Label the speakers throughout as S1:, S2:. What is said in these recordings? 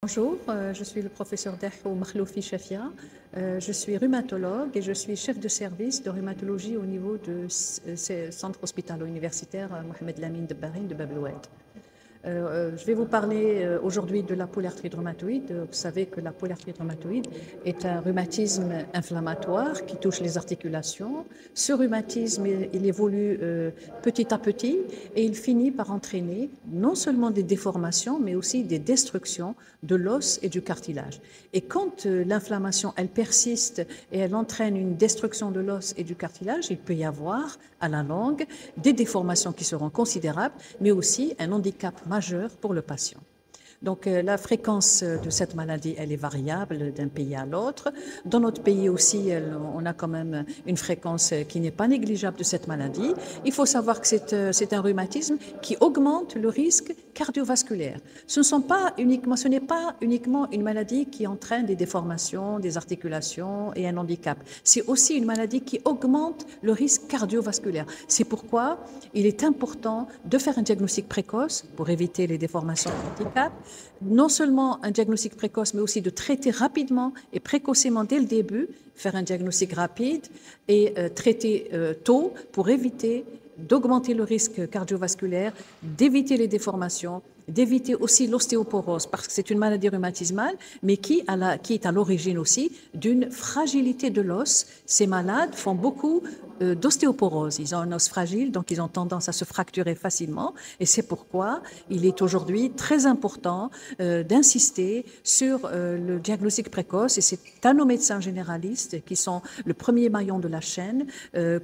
S1: Bonjour, je suis le professeur Dahou Makhloufi Chafia. Je suis rhumatologue et je suis chef de service de rhumatologie au niveau du centre hospitalo-universitaire Mohamed Lamine de Bahreïn de Bab el-Oued. Je vais vous parler aujourd'hui de la polyarthrite rhumatoïde. Vous savez que la polyarthrite rhumatoïde est un rhumatisme inflammatoire qui touche les articulations. Ce rhumatisme, il évolue petit à petit et il finit par entraîner non seulement des déformations, mais aussi des destructions de l'os et du cartilage. Et quand l'inflammation, elle persiste et elle entraîne une destruction de l'os et du cartilage, il peut y avoir à la longue des déformations qui seront considérables, mais aussi un handicap majeur pour le patient. Donc la fréquence de cette maladie, elle est variable d'un pays à l'autre. Dans notre pays aussi, on a quand même une fréquence qui n'est pas négligeable de cette maladie. Il faut savoir que c'est un rhumatisme qui augmente le risque cardiovasculaire. Ce n'est pas uniquement une maladie qui entraîne des déformations, des articulations et un handicap. C'est aussi une maladie qui augmente le risque cardiovasculaire. C'est pourquoi il est important de faire un diagnostic précoce pour éviter les déformations et handicaps. Non seulement un diagnostic précoce, mais aussi de traiter rapidement et précocement dès le début, faire un diagnostic rapide et traiter tôt pour éviter d'augmenter le risque cardiovasculaire, d'éviter les déformations, d'éviter aussi l'ostéoporose, parce que c'est une maladie rhumatismale, mais qui est à l'origine aussi d'une fragilité de l'os. Ces malades font beaucoup d'ostéoporose. Ils ont un os fragile, donc ils ont tendance à se fracturer facilement. Et c'est pourquoi il est aujourd'hui très important d'insister sur le diagnostic précoce. Et c'est à nos médecins généralistes, qui sont le premier maillon de la chaîne,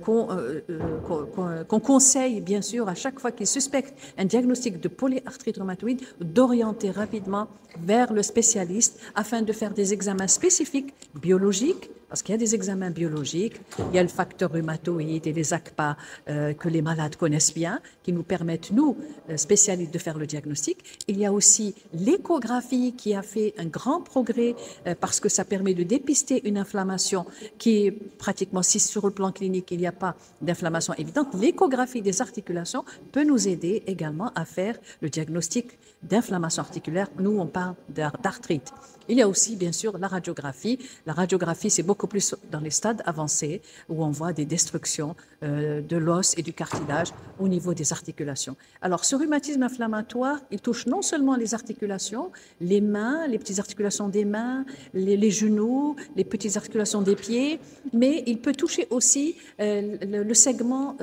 S1: qu'on conseille, bien sûr, à chaque fois qu'ils suspectent un diagnostic de polyarthrite rhumatoïde, d'orienter rapidement vers le spécialiste afin de faire des examens spécifiques biologiques, parce qu'il y a des examens biologiques, il y a le facteur rhumatoïde et les ACPA que les malades connaissent bien, qui nous permettent, nous, spécialistes, de faire le diagnostic. Il y a aussi l'échographie qui a fait un grand progrès parce que ça permet de dépister une inflammation qui est pratiquement, si sur le plan clinique, il n'y a pas d'inflammation évidente, l'échographie des articulations peut nous aider également à faire le diagnostic d'inflammation articulaire. Nous, on parle d'arthrite. Il y a aussi, bien sûr, la radiographie. La radiographie, c'est beaucoup plus dans les stades avancés où on voit des destructions de l'os et du cartilage au niveau des articulations. Alors, ce rhumatisme inflammatoire, il touche non seulement les articulations, les mains, les petites articulations des mains, les genoux, les petites articulations des pieds, mais il peut toucher aussi le segment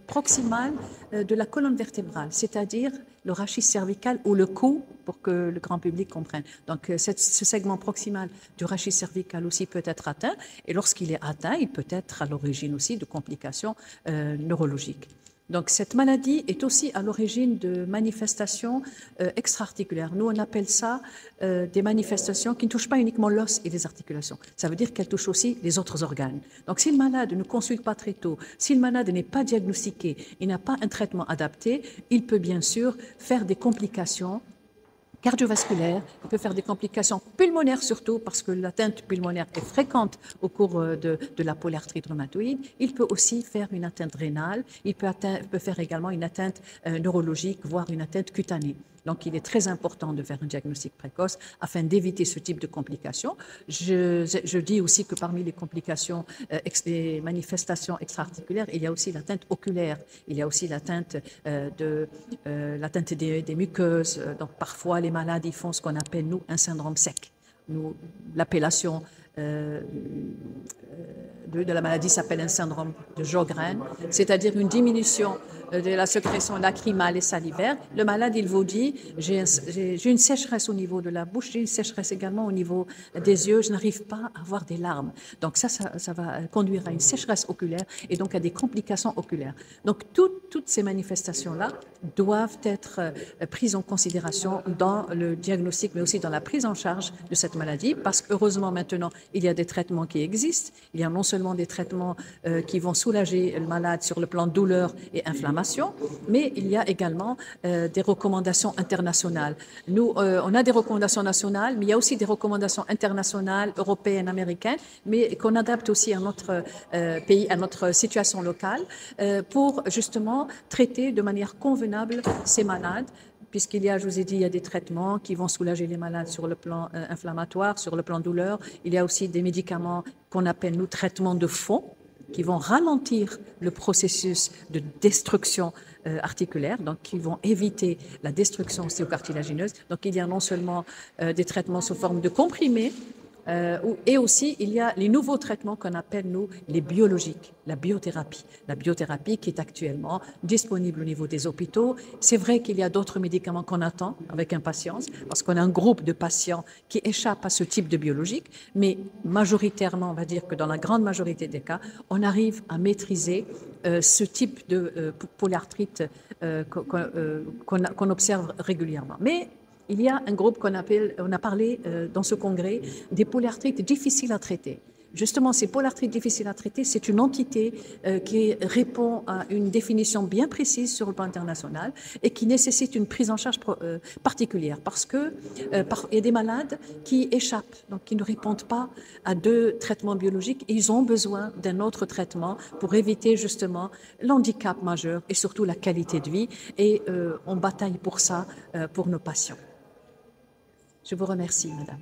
S1: proximal de la colonne vertébrale, c'est-à-dire le rachis cervical ou le cou, pour que le grand public comprenne. Donc, ce segment proximal du rachis cervical aussi peut être atteint, et lorsqu'il est atteint, il peut être à l'origine aussi de complications neurologiques. Donc, cette maladie est aussi à l'origine de manifestations extra-articulaires. Nous, on appelle ça des manifestations qui ne touchent pas uniquement l'os et les articulations. Ça veut dire qu'elles touchent aussi les autres organes. Donc, si le malade ne consulte pas très tôt, si le malade n'est pas diagnostiqué, il n'a pas un traitement adapté, il peut bien sûr faire des complications cardiovasculaire, il peut faire des complications pulmonaires surtout parce que l'atteinte pulmonaire est fréquente au cours de la polyarthrite rhumatoïde. Il peut aussi faire une atteinte rénale, il peut faire également une atteinte neurologique, voire une atteinte cutanée. Donc, il est très important de faire un diagnostic précoce afin d'éviter ce type de complications. Je dis aussi que parmi les complications, les manifestations extra-articulaires, il y a aussi l'atteinte oculaire, il y a aussi l'atteinte des muqueuses. Donc, parfois, les malades, ils font ce qu'on appelle, nous, un syndrome sec. L'appellation de la maladie s'appelle un syndrome de Sjögren, c'est-à-dire une diminution de la sécrétion lacrymale et salivaire. Le malade, il vous dit, j'ai une sécheresse au niveau de la bouche, j'ai une sécheresse également au niveau des yeux, je n'arrive pas à avoir des larmes. Donc ça va conduire à une sécheresse oculaire et donc à des complications oculaires. Donc toutes ces manifestations-là doivent être prises en considération dans le diagnostic, mais aussi dans la prise en charge de cette maladie, parce qu'heureusement maintenant, il y a des traitements qui existent. Il y a non seulement des traitements qui vont soulager le malade sur le plan douleur et inflammation, mais il y a également des recommandations internationales. Nous, on a des recommandations nationales, mais il y a aussi des recommandations internationales, européennes, américaines, mais qu'on adapte aussi à notre pays, à notre situation locale, pour justement traiter de manière convenable ces malades puisqu'il y a, je vous ai dit, il y a des traitements qui vont soulager les malades sur le plan inflammatoire, sur le plan douleur. Il y a aussi des médicaments qu'on appelle, nous, traitements de fond, qui vont ralentir le processus de destruction articulaire, donc qui vont éviter la destruction ostéocartilagineuse. Donc il y a non seulement des traitements sous forme de comprimés, et aussi, il y a les nouveaux traitements qu'on appelle, nous, les biologiques, la biothérapie. La biothérapie qui est actuellement disponible au niveau des hôpitaux. C'est vrai qu'il y a d'autres médicaments qu'on attend avec impatience, parce qu'on a un groupe de patients qui échappent à ce type de biologique, mais majoritairement, on va dire que dans la grande majorité des cas, on arrive à maîtriser ce type de polyarthrite qu'on observe régulièrement. Mais il y a un groupe on a parlé dans ce congrès des polyarthrites difficiles à traiter. Justement, ces polyarthrites difficiles à traiter, c'est une entité qui répond à une définition bien précise sur le plan international et qui nécessite une prise en charge particulière parce que il y a des malades qui échappent, donc qui ne répondent pas à 2 traitements biologiques et ils ont besoin d'un autre traitement pour éviter justement l'handicap majeur et surtout la qualité de vie. Et on bataille pour ça pour nos patients. Je vous remercie, madame.